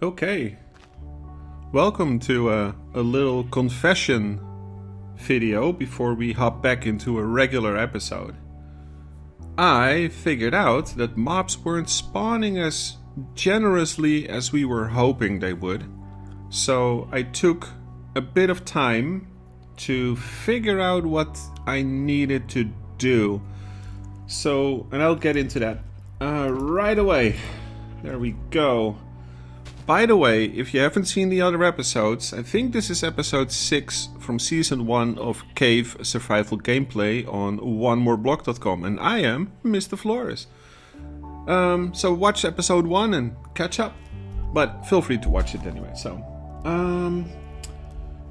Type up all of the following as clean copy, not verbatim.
Okay, welcome to a little confession video before we hop back into a regular episode. I figured out that mobs weren't spawning as generously as we were hoping they would, so I took a bit of time to figure out what I needed to do. And I'll get into that right away. There we go. By the way, if you haven't seen the other episodes, I think this is episode 6 from season 1 of Cave Survival Gameplay on onemoreblog.com, and I am Mr. Flores. So watch episode 1 and catch up, but feel free to watch it anyway.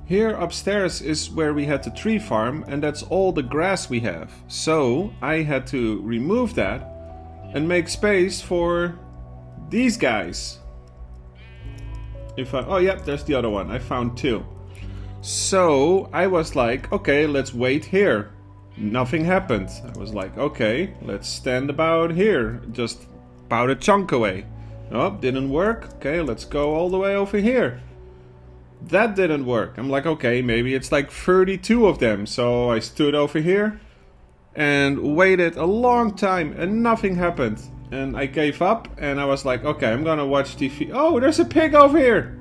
Here upstairs is where we had the tree farm, and that's all the grass we have. So I had to remove that and make space for these guys. There's the other one. I found 2. So I was like, okay, let's wait here. Nothing happened. I was like, okay, let's stand about here, just about a chunk away. Oh, didn't work. Okay, let's go all the way over here. That didn't work. I'm like, okay, maybe it's like 32 of them. So I stood over here and waited a long time and nothing happened. And I gave up and I was like, okay, I'm gonna watch TV. Oh, there's a pig over here.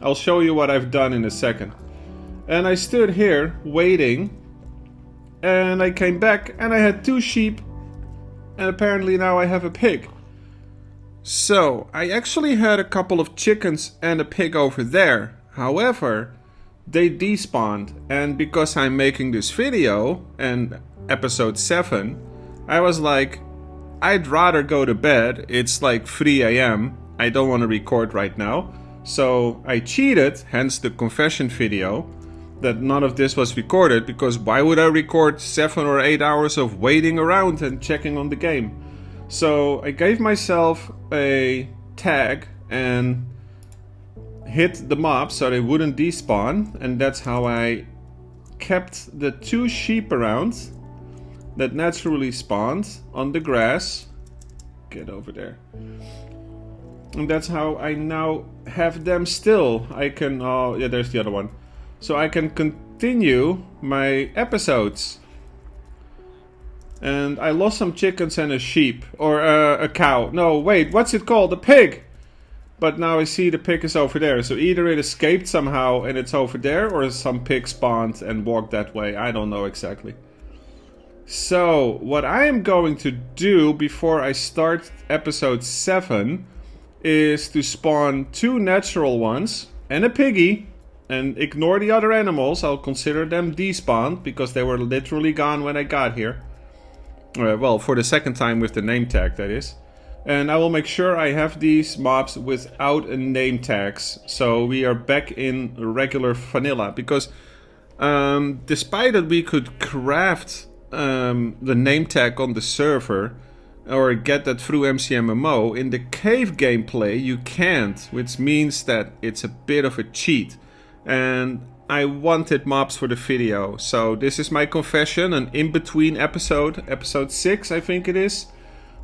I'll show you what I've done in a second. And I stood here waiting and I came back and I had 2 sheep and apparently now I have a pig. So I actually had a couple of chickens and a pig over there. However, they despawned, and because I'm making this video and episode 7, I was like, I'd rather go to bed. It's like 3 a.m. I don't want to record right now. So I cheated, hence the confession video, that none of this was recorded, because why would I record 7 or 8 hours of waiting around and checking on the game? So I gave myself a tag and hit the mobs so they wouldn't despawn, and that's how I kept the 2 sheep around that naturally spawned on the grass. Get over there. And that's how I now have them still. I can, there's the other one. So I can continue my episodes. And I lost some chickens and a sheep, or a cow. No, wait, what's it called? A pig! But now I see the pig is over there. So either it escaped somehow and it's over there, or some pig spawned and walked that way. I don't know exactly. So, what I am going to do before I start episode 7 is to spawn 2 natural ones and a piggy, and ignore the other animals. I'll consider them despawned because they were literally gone when I got here. Well, for the second time with the name tag, that is. And I will make sure I have these mobs without a name tags, so we are back in regular vanilla. Because despite that we could craft the name tag on the server or get that through MCMMO, in the cave gameplay you can't, which means that it's a bit of a cheat. And I wanted mobs for the video, so this is my confession, an in-between episode 6 I think it is,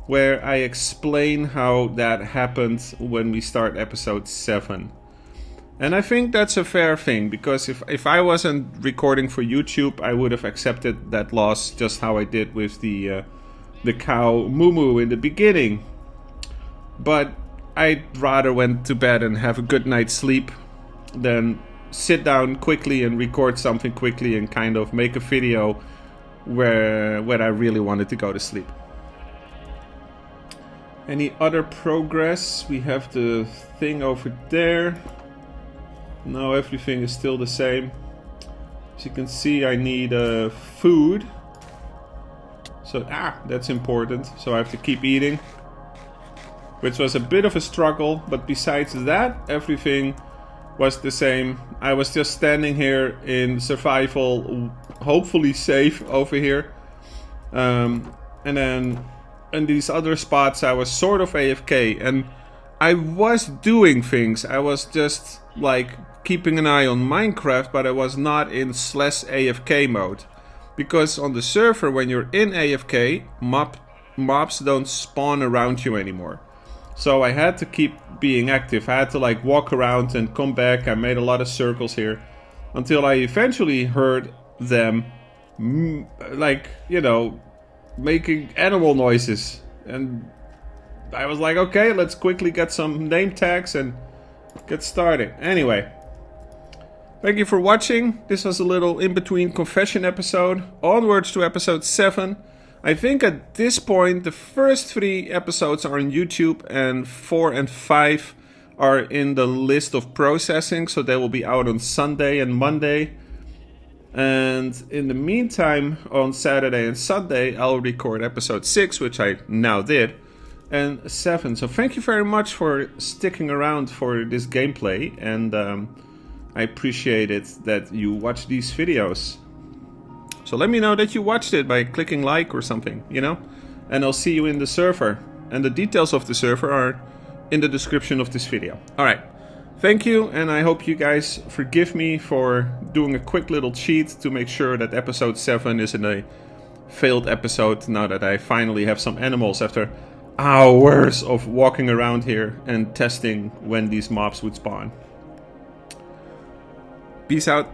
where I explain how that happened when we start episode 7. And I think that's a fair thing, because if I wasn't recording for YouTube, I would have accepted that loss just how I did with the cow Moo in the beginning. But I'd rather went to bed and have a good night's sleep than sit down quickly and record something quickly and kind of make a video where I really wanted to go to sleep. Any other progress? We have the thing over there. No, everything is still the same. As you can see, I need food. So, that's important. So I have to keep eating. Which was a bit of a struggle, but besides that, everything was the same. I was just standing here in survival, hopefully safe over here. And then in these other spots I was sort of AFK, and I was doing things. I was just like keeping an eye on Minecraft, but I was not in /AFK mode. Because on the server, when you're in AFK, mobs don't spawn around you anymore. So I had to keep being active. I had to like walk around and come back. I made a lot of circles here until I eventually heard them like, you know, making animal noises. And I was like, okay, let's quickly get some name tags and get started. Anyway, thank you for watching. This was a little in-between confession episode. Onwards to episode 7. I think at this point the first 3 episodes are on YouTube and 4 and 5 are in the list of processing, so they will be out on Sunday and Monday. And in the meantime, on Saturday and Sunday, I'll record episode 6, which I now did, and 7. So thank you very much for sticking around for this gameplay, and I appreciate it that you watch these videos. So let me know that you watched it by clicking like or something, you know? And I'll see you in the server. And the details of the server are in the description of this video. Alright, thank you, and I hope you guys forgive me for doing a quick little cheat to make sure that episode 7 isn't a failed episode now that I finally have some animals after hours of walking around here and testing when these mobs would spawn. Peace out.